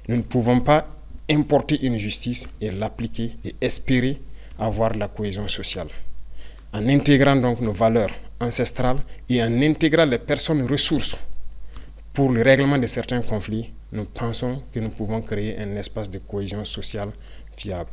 Nous ne pouvons pas importer une justice et l'appliquer et espérer avoir la cohésion sociale. En intégrant donc nos valeurs ancestrales et en intégrant les personnes ressources pour le règlement de certains conflits, nous pensons que nous pouvons créer un espace de cohésion sociale fiable.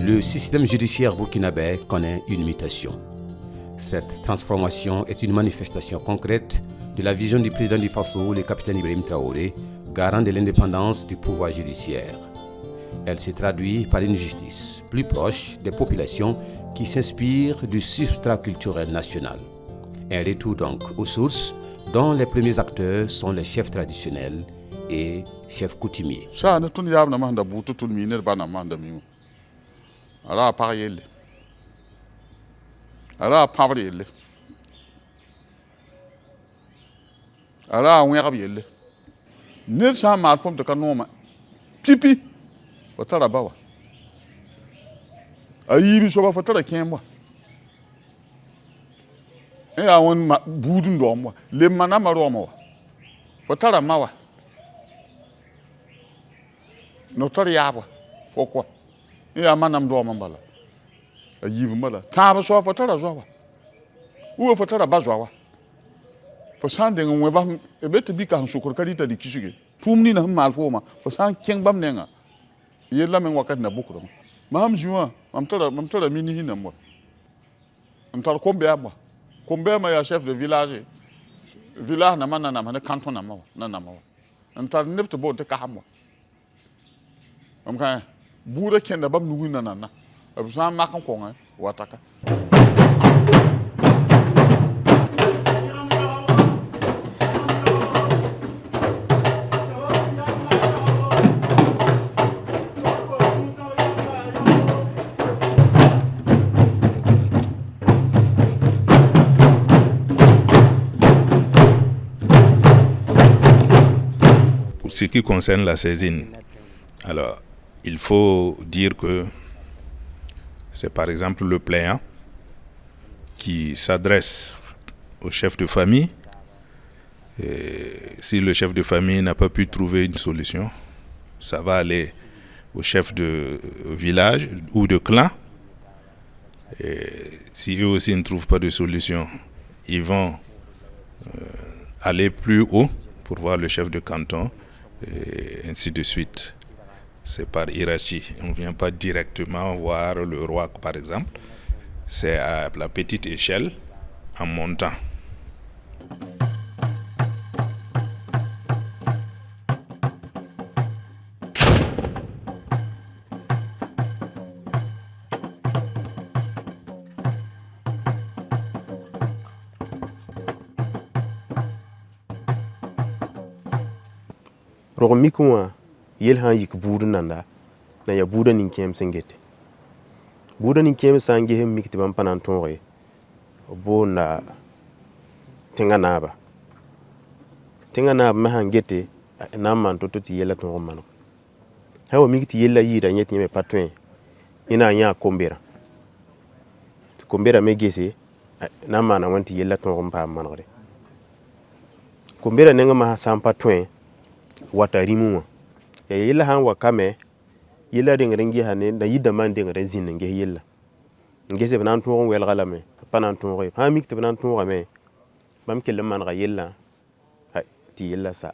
Le système judiciaire burkinabé connaît une mutation. Cette transformation est une manifestation concrète de la vision du président du Faso, le capitaine Ibrahim Traoré, garant de l'indépendance du pouvoir judiciaire. Elle se traduit par une justice plus proche des populations qui s'inspire du substrat culturel national. Un retour donc aux sources dont les premiers acteurs sont les chefs traditionnels et chefs coutumiers. Ala par yelle ala pabre yelle ala wẽgb yelle ned sã n maan fõm tɩ ka nooma pipi fo tara ba wa a yiibi soaba fo tara kẽem wa n yaa wẽn buud n doom wa leb ma nama rooma wa fo tara ma wa no tar yaab wa fo kɔ ya manam do man bala a yibu mala ta ba so fa tara zo wa u fa tara ba zo wa fo san de ngwe ba e beti bi kan sukur kadi ta di kisuge tumni na mal fo ma fo san keng bam nenga yella men wakat na bukuro mam juwa mam tara mini hinam mo am tar kombe ma ya chef de village na manana na canton na ma am tar nepto bo te ka hamwa am kan Boura kenda bam nugu nanana absan makan konga wataka Pour ce qui concerne la saisine, alors il faut dire que c'est par exemple le plaignant qui s'adresse au chef de famille. Et si le chef de famille n'a pas pu trouver une solution, ça va aller au chef de village ou de clan. Et si eux aussi ne trouvent pas de solution, ils vont aller plus haut pour voir le chef de canton et ainsi de suite. C'est par hiérarchie. On ne vient pas directement voir le roi, par exemple. C'est à la petite échelle, en montant. Yel han yik buudu nanda na ya buuda nin kem sengete buuda nin kem sange hem mikti bam panan tonre bo na tenga naba ma han gete na man to ti yela ton man hawo mikti yela yida nyeti me patwen ina nya kombera me gese na man wanti yela ton pa manore kombera nenga ma sam patwen wata rimu ya yilla han wa kame yilla de ngi hanen da yidda man de ngare zin ngi yilla ngese banan to wel galame panan to re ha mikte banan to me bam kelle man ga yilla ha ti yilla sa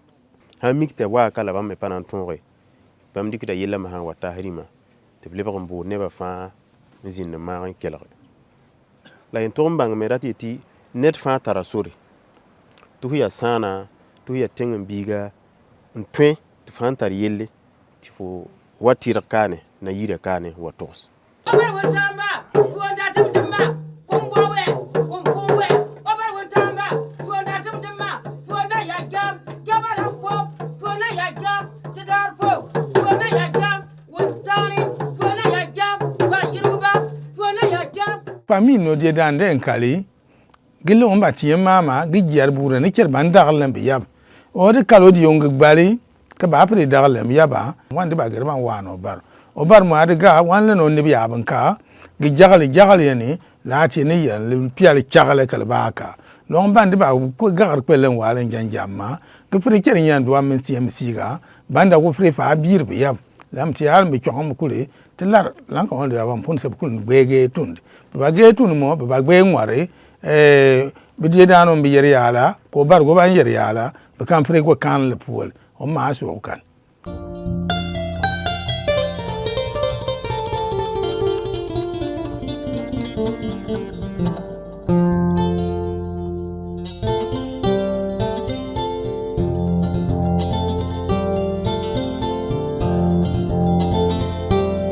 ha mikte wa kala bam panan to re bam dikita yilla ma han wa tahrima te ble ba mbo ne ba fa zin ma ran kelle la en to mbang me rati ti net fa tara sori tu ya sana tu ya tengen biga ntwe fantar yelle ti fo watira kane na yira kane watos Fo Famille no dia dan den kali gille on bati mama gi jar bura ne ker ban dagal be yab o de kalo di yong gbali ka ba pre dagal yaba wande ba gerban wano bar o bar ma de ga wan le no ne bi yaban ka gi jagal yani la ti ne ya le pial chagale kal ba ka long bande ba ko gagar kwelen walen janjamma gi pre ker nyan do am CMC ga banda ko pre fa bir be yab lam ti har mi chong kule telar lan ko ndo abam pon se kul bege tund ba ge tund mo ba gbe ngware bi die dano bi yer yala ko bar go ban yer yala ba kan fre go kan le pol o ma so kan.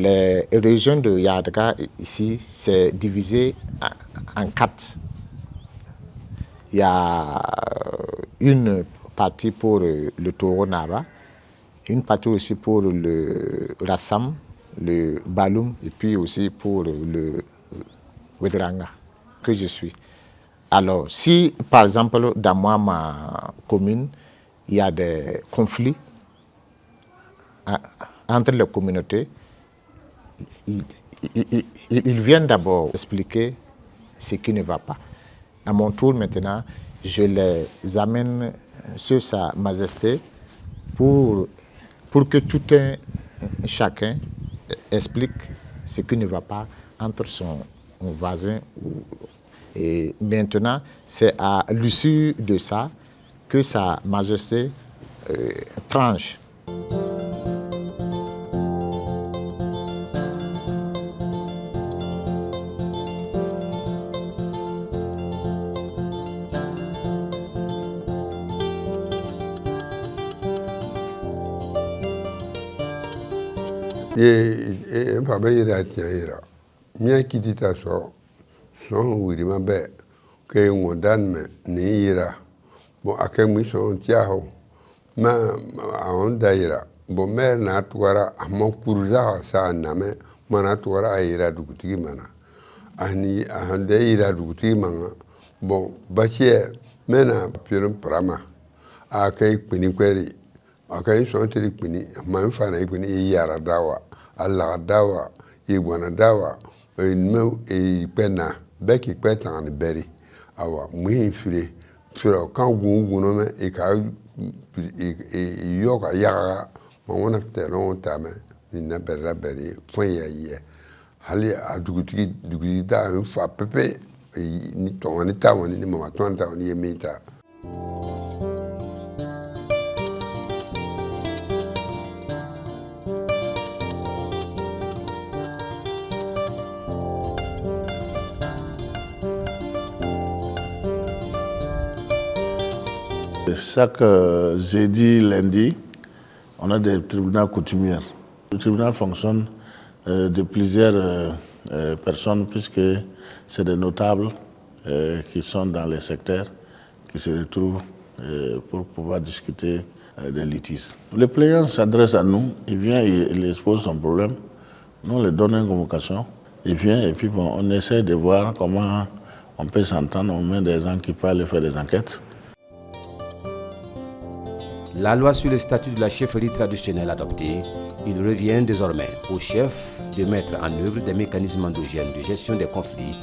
Les régions de Yadra ici, c'est divisé en 4. Il y a une partie pour le taureau Naba, une partie aussi pour le Rassam, le Baloum, et puis aussi pour le Wedrangha, que je suis. Alors, si par exemple dans ma commune, il y a des conflits entre les communautés, ils viennent d'abord expliquer ce qui ne va pas. À mon tour maintenant, je les amène sur Sa Majesté pour que tout un chacun explique ce qui ne va pas entre son voisin. Et maintenant, c'est à l'issue de ça que Sa Majesté tranche. Et papa ira tiira nya kitita so wiri mabe ke ngodan me ni ira bo akemi so tiaho ma on daira bo mer na twara amo kurza sa name mana twara ira dugutigi mana ani ahande ira dugutigi manga bon bachie mena piron prama akai kwini kweri akai so tiri kwini man fana kwini yara dawa Allah dawa igwana dawa enme e pena beki peta ni beri awa muhin fire sura kan gungun no me e ka yoga yaga ma wona telon tame ni na berra beri fon ya ye hali aduguti da fa pepe ni ton ni ta woni ni mama ton ta woni yemita. Chaque jeudi, lundi, on a des tribunaux coutumiers. Le tribunal fonctionne de plusieurs personnes puisque c'est des notables qui sont dans les secteurs qui se retrouvent pour pouvoir discuter des litiges. Le plaignant s'adresse à nous, il vient, il expose son problème, nous on lui donne une convocation, il vient et puis bon, on essaie de voir comment on peut s'entendre, on met des gens qui peuvent aller faire des enquêtes. La loi sur le statut de la chefferie traditionnelle adoptée, il revient désormais au chef de mettre en œuvre des mécanismes endogènes de gestion des conflits,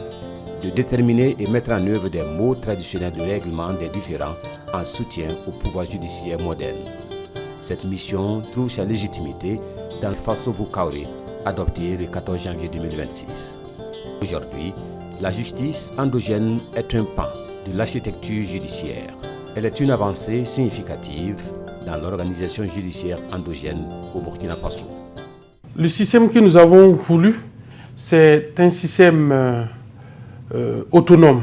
de déterminer et mettre en œuvre des modes traditionnels de règlement des différends en soutien au pouvoir judiciaire moderne. Cette mission trouve sa légitimité dans le Faso-Bou Kaoré, adopté le 14 janvier 2026. Aujourd'hui, la justice endogène est un pan de l'architecture judiciaire. Elle est une avancée significative dans l'organisation judiciaire endogène au Burkina Faso. Le système que nous avons voulu, c'est un système autonome.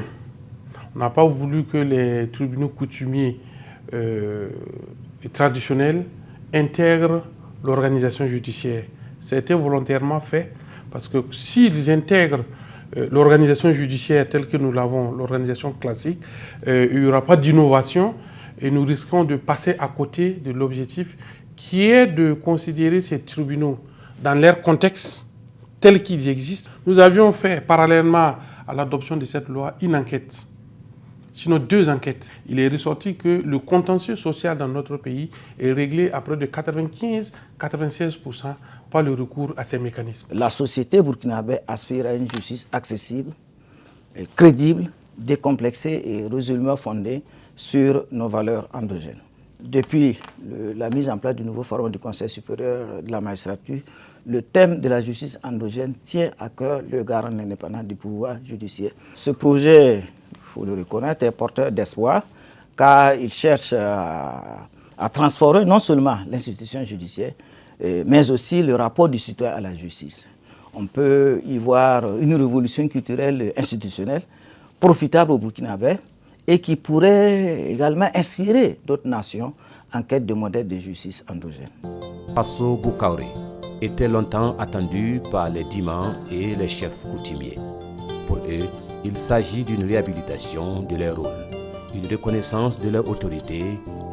On n'a pas voulu que les tribunaux coutumiers et traditionnels intègrent l'organisation judiciaire. C'était volontairement fait parce que s'ils intègrent l'organisation judiciaire telle que nous l'avons, l'organisation classique, il n'y aura pas d'innovation et nous risquons de passer à côté de l'objectif qui est de considérer ces tribunaux dans leur contexte tel qu'ils existent. Nous avions fait parallèlement à l'adoption de cette loi une enquête, sinon 2 enquêtes. Il est ressorti que le contentieux social dans notre pays est réglé à près de 95-96% par le recours à ces mécanismes. La société burkinabé aspire à une justice accessible, crédible, décomplexée et résolument fondée sur nos valeurs endogènes. Depuis la mise en place du nouveau forum du Conseil supérieur de la magistrature, le thème de la justice endogène tient à cœur le garant indépendant du pouvoir judiciaire. Ce projet, il faut le reconnaître, est porteur d'espoir car il cherche à transformer non seulement l'institution judiciaire, mais aussi le rapport du citoyen à la justice. On peut y voir une révolution culturelle institutionnelle profitable au Burkinabé et qui pourrait également inspirer d'autres nations en quête de modèles de justice endogène. Fasso Boukaoré était longtemps attendu par les dimans et les chefs coutumiers. Pour eux, il s'agit d'une réhabilitation de leur rôle, une reconnaissance de leur autorité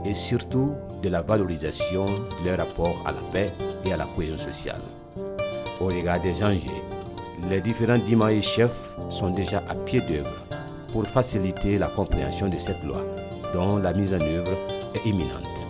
et surtout de la valorisation de leur rapport à la paix et à la cohésion sociale. Au regard des enjeux, les différents dimans et chefs sont déjà à pied d'œuvre pour faciliter la compréhension de cette loi dont la mise en œuvre est imminente.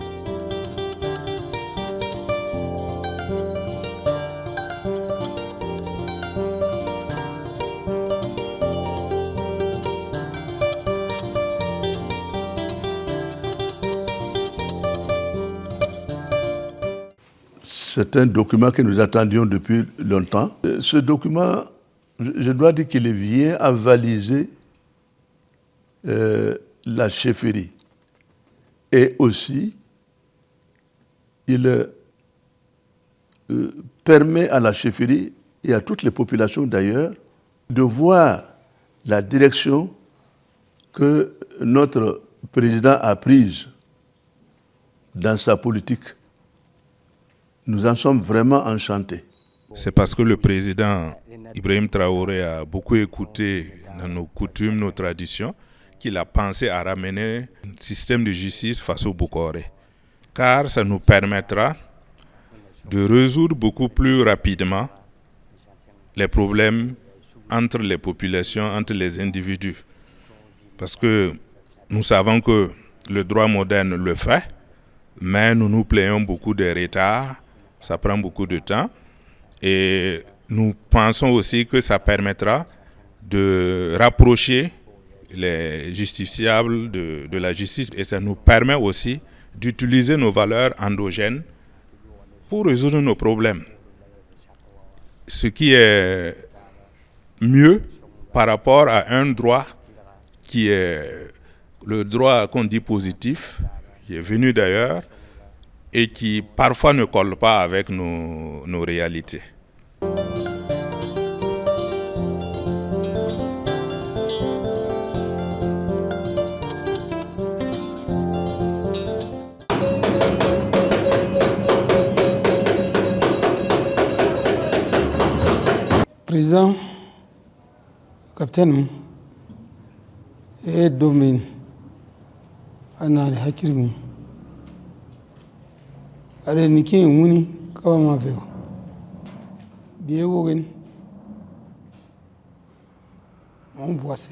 C'est un document que nous attendions depuis longtemps. Ce document, je dois dire qu'il vient avaliser la chefferie. Et aussi, il permet à la chefferie et à toutes les populations d'ailleurs de voir la direction que notre président a prise dans sa politique. Nous en sommes vraiment enchantés. C'est parce que le président Ibrahim Traoré a beaucoup écouté nos coutumes, nos traditions, qu'il a pensé à ramener un système de justice face au Boukaoré. Car ça nous permettra de résoudre beaucoup plus rapidement les problèmes entre les populations, entre les individus. Parce que nous savons que le droit moderne le fait, mais nous nous plaignons beaucoup des retards. Ça prend beaucoup de temps et nous pensons aussi que ça permettra de rapprocher les justiciables de la justice et ça nous permet aussi d'utiliser nos valeurs endogènes pour résoudre nos problèmes. Ce qui est mieux par rapport à un droit qui est le droit qu'on dit positif, qui est venu d'ailleurs, et qui parfois ne colle pas avec nos réalités. Président, capitaine, et domaine, anale hakirmi. Are niki wuni kawa ma veo biye wogen mon boissé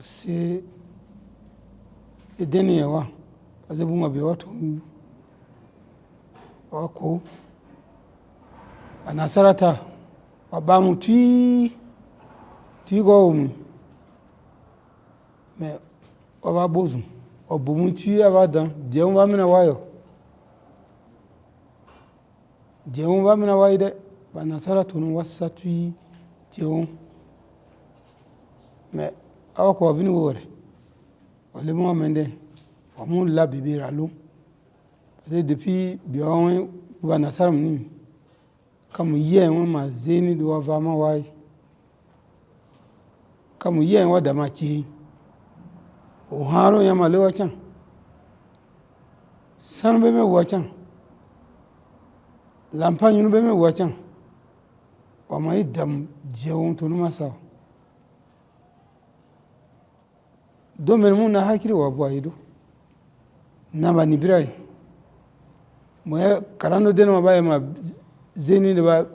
c'est edene yawa parce bunga be watu wako anasarata wabamu tui go mu mais waba bozu obumuntu abadan diemu bamina wayo de banasara tunu wasatu diemu mais awako bini wore wale mo amende amun la bibira lo parce que depuis bion banasara mni comme hier on ma zeni do vama wai comme hier on dama chi o haro ya male wacan san be me wacan lampagnu be me wacan o mai dam jewon to numa sa do mel mun na hakiri wa boyido na ba ni birai mo karano de no ba ma zeni de ba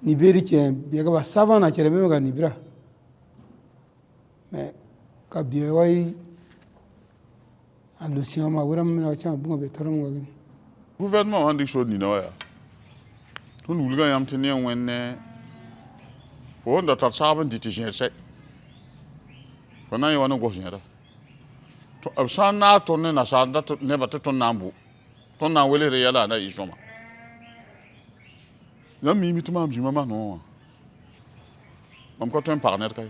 ni beri che biega ba savana chere me ga nibra mais ka biega wai allusion ma wura me na cha bunga be taram ga gouvernement andi so ni no ya tun wulga yam tene wenne fo nda tar saben dit je se fana yo na go jera to absana to ne na sa da ne ba to nambu to na wele re yala na isoma yam mi mituma mi mama no mam ko ten parnet kay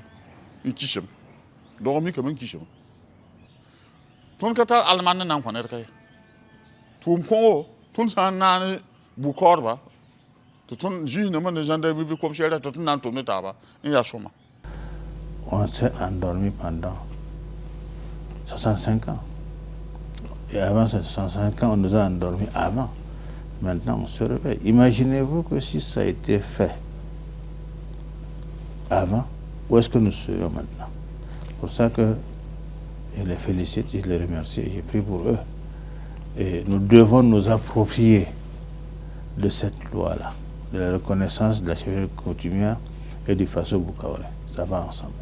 in kishem dormi comme un kishem ton kata alman nan fanet kay tum ko ton sa na bu korba to ton ji na man gendarme bi comme chez to nan to taba in ya soma. On s'est endormi pendant 65 ans. Et avant ces 65 ans, on nous a endormis avant. Maintenant, on se réveille. Imaginez-vous que si ça a été fait avant, où est-ce que nous serions maintenant? C'est pour ça que je les félicite, je les remercie, j'ai pris pour eux. Et nous devons nous approprier de cette loi-là, de la reconnaissance de la chevalerie coutumière et du Faso Boukaoré. Ça va ensemble.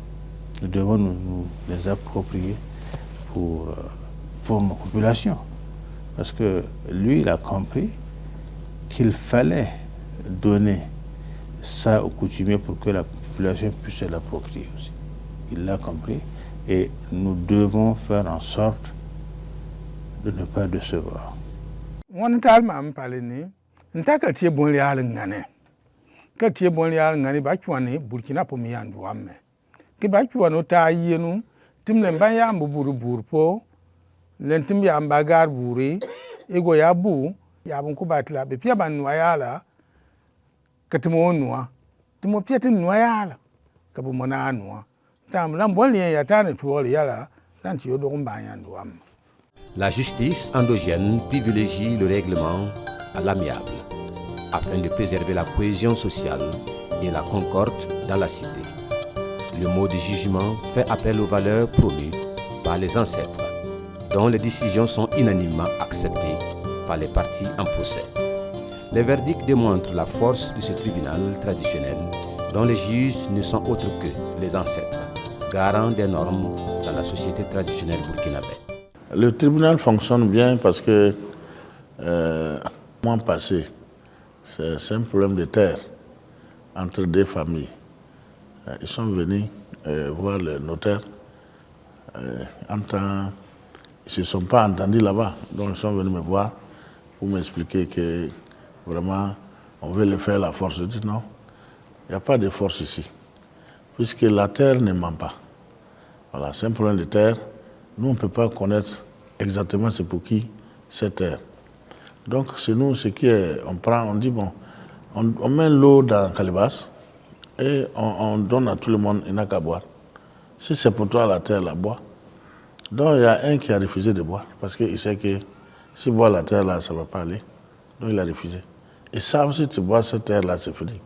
Nous devons nous les approprier pour nos populations. Parce que lui, il a compris qu'il fallait donner ça aux coutumiers pour que la population puisse se l'approprier aussi. Il l'a compris et nous devons faire en sorte de ne pas décevoir. On talma am paleni nta ka tie bon lial ngane ka tie bon lial ngane ba chwane Burkina po mi yandu amme ke ba chwano ta yenu timle ban ya mburu burpo lentim ya mbagar buri ego ya bu ya bun ku batla be pia ban noyala katimo noa timo pia tin noyala ka bu mona noa tam lam bon lien ya tane tuol yala dan ti yodo mba yandu amme. La justice endogène privilégie le règlement à l'amiable afin de préserver la cohésion sociale et la concorde dans la cité. Le mot de jugement fait appel aux valeurs promues par les ancêtres, dont les décisions sont unanimement acceptées par les parties en procès. Les verdicts démontrent la force de ce tribunal traditionnel dont les juges ne sont autres que les ancêtres, garants des normes dans la société traditionnelle burkinabé. Le tribunal fonctionne bien parce que mois passé, c'est un problème de terre entre deux familles. Ils sont venus voir le notaire. Ils ne se sont pas entendus là-bas. Donc ils sont venus me voir pour m'expliquer que vraiment on veut le faire la force. Je dis non, il n'y a pas de force ici. Puisque la terre ne ment pas. Voilà, c'est un problème de terre. Nous, on ne peut pas connaître exactement c'est pour qui cette terre. Donc, c'est nous, ce qui est, on prend, on dit, bon, on met l'eau dans la calebasse et on donne à tout le monde, il n'a qu'à boire. Si c'est pour toi la terre, la bois. Donc, il y a un qui a refusé de boire parce qu'il sait que si boit la terre, là, ça ne va pas aller. Donc, il a refusé. Et ça, si tu bois cette terre, là, c'est fini.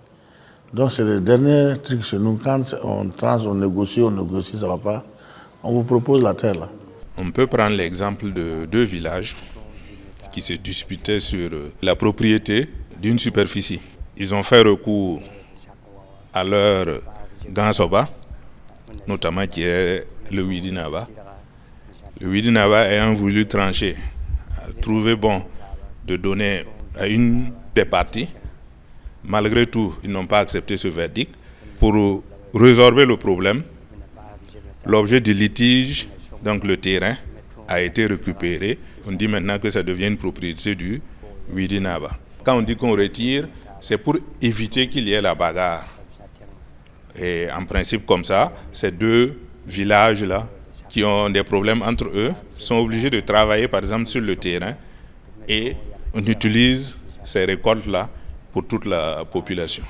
Donc, c'est le dernier truc chez nous. Quand on négocie, ça ne va pas. On vous propose la terre là. On peut prendre l'exemple de deux villages qui se disputaient sur la propriété d'une superficie. Ils ont fait recours à leur Gansoba, notamment qui est le Widinaba. Le Widinaba ayant voulu trancher, a trouvé bon de donner à une des parties. Malgré tout, ils n'ont pas accepté ce verdict. Pour résorber le problème, l'objet du litige, donc le terrain, a été récupéré. On dit maintenant que ça devient une propriété du Widinaba. Quand on dit qu'on retire, c'est pour éviter qu'il y ait la bagarre. Et en principe comme ça, ces deux villages-là, qui ont des problèmes entre eux, sont obligés de travailler par exemple sur le terrain et on utilise ces récoltes-là pour toute la population.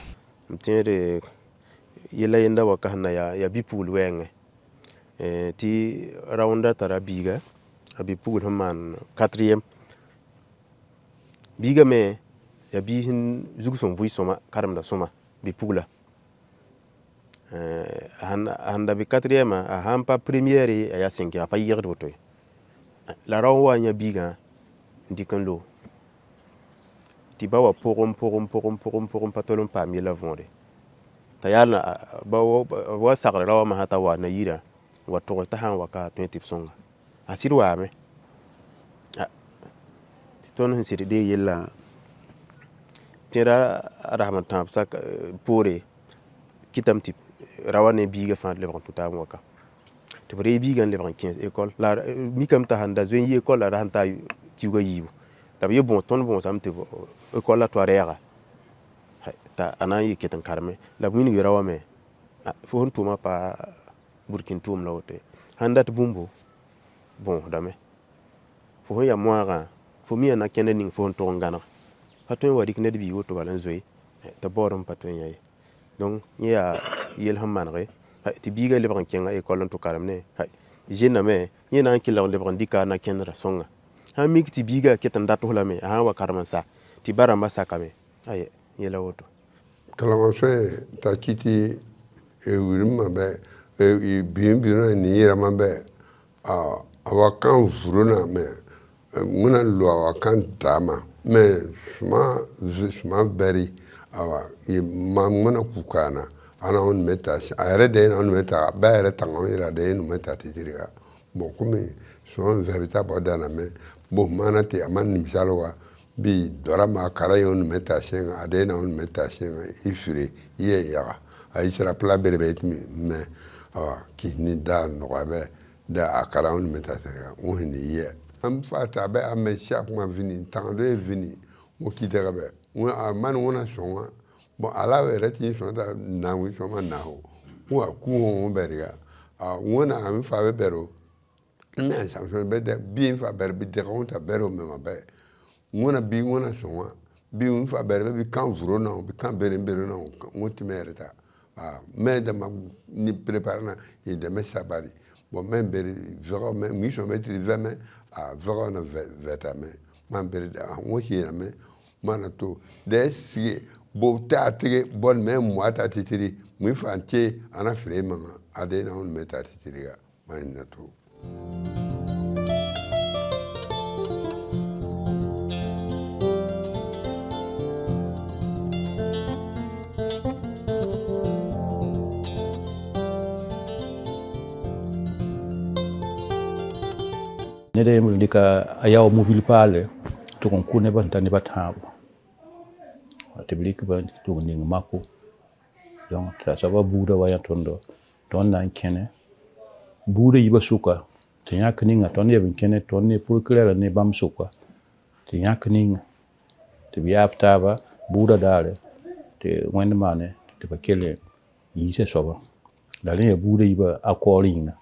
Ti raunda tara biga abi pugul man 4e biga me ya bi hin zugson vui soma karam da soma bi pugla handa bi 4e ma hampa première ya 5e pa yir botoy la rawa nya biga ndikan lo ti bawa porom patolon pa mi la vonde ta yalna ba wa sakra rawa ma hata wa na yira wa to ta han wa ka 20 songa asir wa me ti ton hin sir de yella tira rahman tam sak pore kitam tip rawa ne biga fa le ban tuta mo ka te bre biga le ban 15 école la mi kam ta handa zo yi école la hanta ti go yibu da bi bon ton bon sam te école la toarera ta ana yi ketan karme la mini rawa me fo hon tuma pa burkin tum la wote handa te bumbo bon dame fo ya moara fo mi na kende ning fo hon to ngana patwen wadi kne de bi woto balan zoy ta borom patwen yayi donc ya yel hammanre ti biga le ban kenga école to karamne jena me yena kila le ban dika na kenra songa ha mi ti biga ketan dato la me ha wa karmansa ti baramba sakame ay yela woto Kalamase takiti wirima be bimbira ni rama be awakan furuna me muna lo awakan tama me suma beri awa muna kukana ana on meta ayre de on meta ba ayre tangon ira de no meta titiriga bon comme son véritable dana me bon manati aman misalwa bi dorama karayon meta shen adena on meta shen ifure ye ya ay sera pla berbe mi me ki ni da no be da akara on meta sera on ni ye am fata be am chaque mois vini tant de vini mo ki de be man wona sonwa bon ala we reti so da na wi so man na ho wa ku on beriga wona am fa be bero me sanction be de bien fa berbe de on ta bero me ma be ngona bi ngona sonwa bi un fa berbe bi kan vuro na bi kan bere na ngoti merita mais de ma ni préparana et de mes sabari bon même bere vero mais mi so mettre jamais vero na vetame man bere ngoti na me mana to de si bo ta tige bon même moi ta titiri mi fa antie ana frère mama ade na on meta titiri ga man na to ne de mu dika ayaw mobile pale to kon kune ban tani batabo te blik ban to ning mako donc ta saba buda waya tondo ton nan kene buda yiba suka te yak ninga ton yebin kene ton ne pour clair ne bam suka te yak ninga te biafta ba buda dale te wende mane te bakele yise soba dale buda yiba akoringa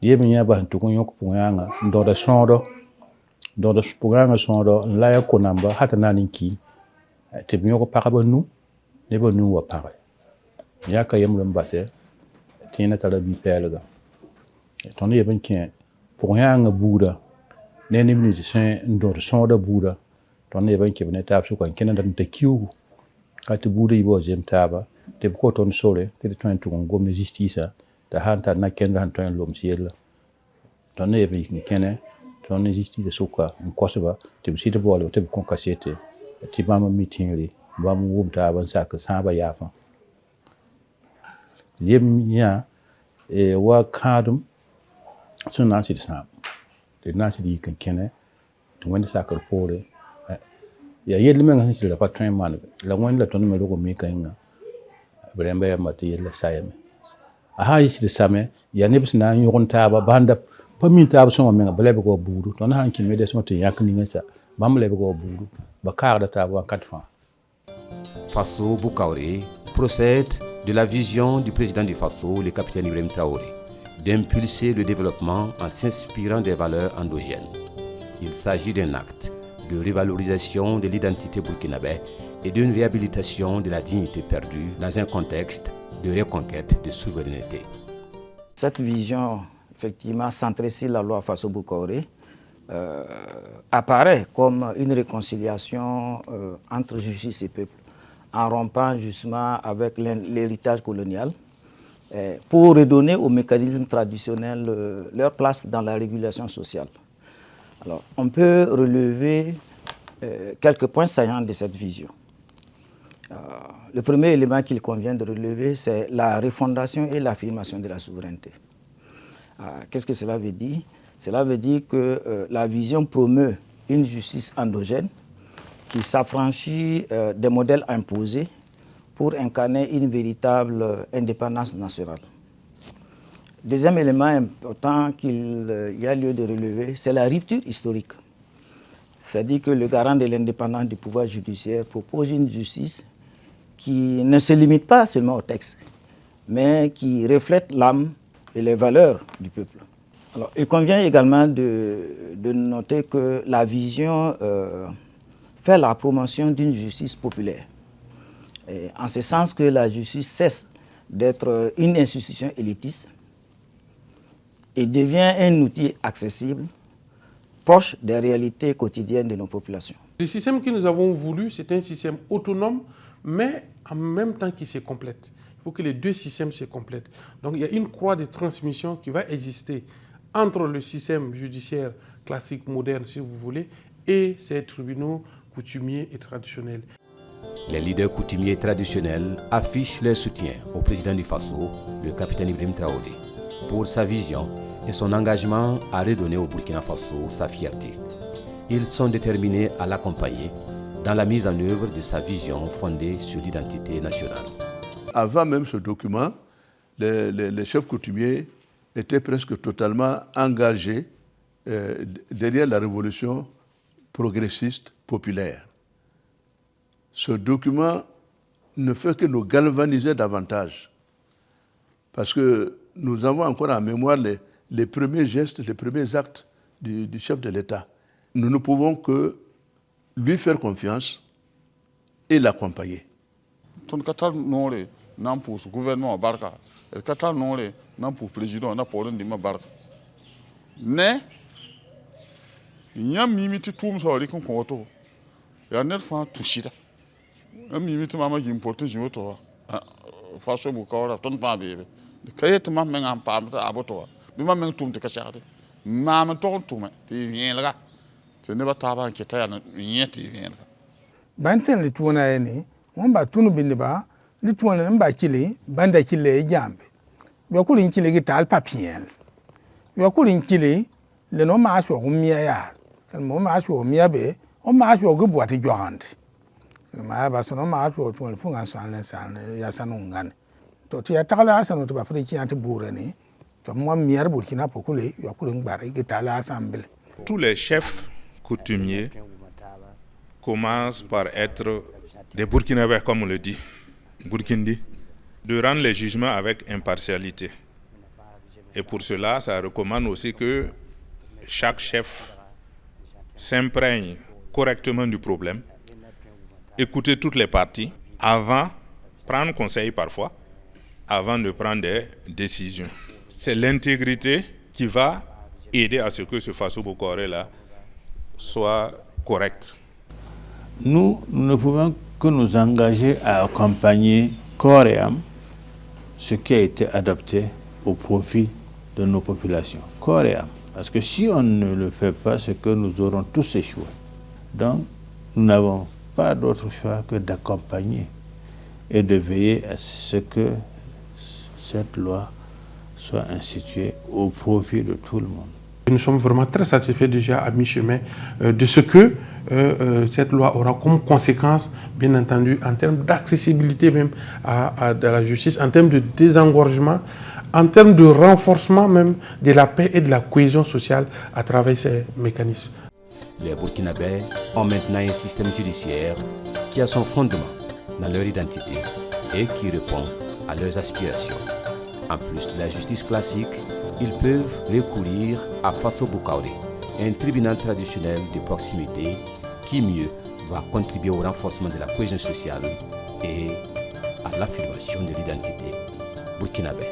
yebin ya ba to kon yok punganga ndo da punganga sondo la ya konamba hata naninki te binyoko pakaba nu ne ba nu wa pare yaka yemlem basse tina tala bi pelga ton yebin ken punganga buda ne ni minute sen ndo sondo buda ton yebin ke ne tap su kan kenan da te kiu ka te buda yibo jem taba te ko ton sole te ton to ngom justice ta hanta na ken han ton lom siela ton yebin kene ton justice suka nkosba te bisite bolo te kon kasete ti bama meeting li bama wumta ban sak saba yafa yem ya wa kadum sun nasi sam de nasi di kan kene to wanda sakar pore ya yel men han sila patron man la wanda ton me logo me kanga brembe ya mati yel sayame aha yi de same ya nebs na yogon taba banda pamin taba so me blebe go buru ton han kin me de so to yakni ngasa bam lebe go buru bakar da taba 4 fois. Faso Boukaoré procède de la vision du président du Faso, le capitaine Ibrahim Traoré, d'impulser le développement en s'inspirant des valeurs endogènes. Il s'agit d'un acte de revalorisation de l'identité burkinabé et d'une réhabilitation de la dignité perdue dans un contexte de reconquête de souveraineté. Cette vision, effectivement, centrée sur la loi Faso Boukaoré, apparaît comme une réconciliation entre justice et peuple, en rompant justement avec l'héritage colonial, pour redonner aux mécanismes traditionnels leur place dans la régulation sociale. Alors, on peut relever quelques points saillants de cette vision. Le premier élément qu'il convient de relever, c'est la refondation et l'affirmation de la souveraineté. Qu'est-ce que cela veut dire? Cela veut dire que la vision promeut une justice endogène qui s'affranchit des modèles imposés pour incarner une véritable indépendance nationale. Deuxième élément important qu'il y a lieu de relever, c'est la rupture historique. C'est-à-dire que le garant de l'indépendance du pouvoir judiciaire propose une justice qui ne se limite pas seulement au texte, mais qui reflète l'âme et les valeurs du peuple. Alors, il convient également de noter que la vision fait la promotion d'une justice populaire. Et en ce sens que la justice cesse d'être une institution élitiste et devient un outil accessible, proche des réalités quotidiennes de nos populations. Le système que nous avons voulu, c'est un système autonome, mais en même temps qui se complète. Il faut que les deux systèmes se complètent. Donc il y a une croix de transmission qui va exister entre le système judiciaire classique, moderne, si vous voulez, et ces tribunaux coutumiers et traditionnels. Les leaders coutumiers traditionnels affichent leur soutien au président du Faso, le capitaine Ibrahim Traoré, pour sa vision et son engagement à redonner au Burkina Faso sa fierté. Ils sont déterminés à l'accompagner dans la mise en œuvre de sa vision fondée sur l'identité nationale. Avant même ce document, les chefs coutumiers étaient presque totalement engagés derrière la révolution progressiste populaire. Ce document ne fait que nous galvaniser davantage, parce que nous avons encore en mémoire les premiers gestes, les premiers actes du chef de l'État. Nous ne pouvons que lui faire confiance et l'accompagner. Ton katal nore nan pour ce gouvernement barka, el katal nore nan pour président na pour ndima barka. Ne nyam mimiti tum so ri kon ko to. Ya net fa tushida. Am mimiti mama important jimo to. Fa so bu ka ton fa bebe. Kayet mam men am pa aboto. Bi mam men tum te ka charte. Mam to tum te yen la. Te ne ba ta ba ke ta ya nyeti yen la. Banten li tuona eni on ba tunu bindi ba li tuona mba kili banda kile jambe be ko lin kile gital papien be ko lin kile le no ma so humia ya kan mo ma so humia be o ma so go boati joand ma ba so no ma so tun fu ngan san ya sanungan to ti atala sanu to ba fri ki ant bourani to mo mier burkina pokule yo ko ngbar gital assemble. Tous les chefs coutumiers commence par être des Burkinabés, comme on le dit, Burkindi, de rendre les jugements avec impartialité. Et pour cela, ça recommande aussi que chaque chef s'imprègne correctement du problème, écouter toutes les parties, avant, prendre conseil parfois, avant de prendre des décisions. C'est l'intégrité qui va aider à ce que ce Faso Bokoré-là soit correct. Nous ne pouvons que nous engager à accompagner corps et âme ce qui a été adopté au profit de nos populations. Corps et âme. Parce que si on ne le fait pas, c'est que nous aurons tous échoué. Donc, nous n'avons pas d'autre choix que d'accompagner et de veiller à ce que cette loi soit instituée au profit de tout le monde. Nous sommes vraiment très satisfaits déjà à mi-chemin de ce que cette loi aura comme conséquence, bien entendu, en termes d'accessibilité même à la justice, en termes de désengorgement, en termes de renforcement même de la paix et de la cohésion sociale à travers ces mécanismes. Les Burkinabés ont maintenant un système judiciaire qui a son fondement dans leur identité et qui répond à leurs aspirations. En plus de la justice classique, ils peuvent recourir à Faso Bokaoré, un tribunal traditionnel de proximité qui mieux va contribuer au renforcement de la cohésion sociale et à l'affirmation de l'identité burkinabé.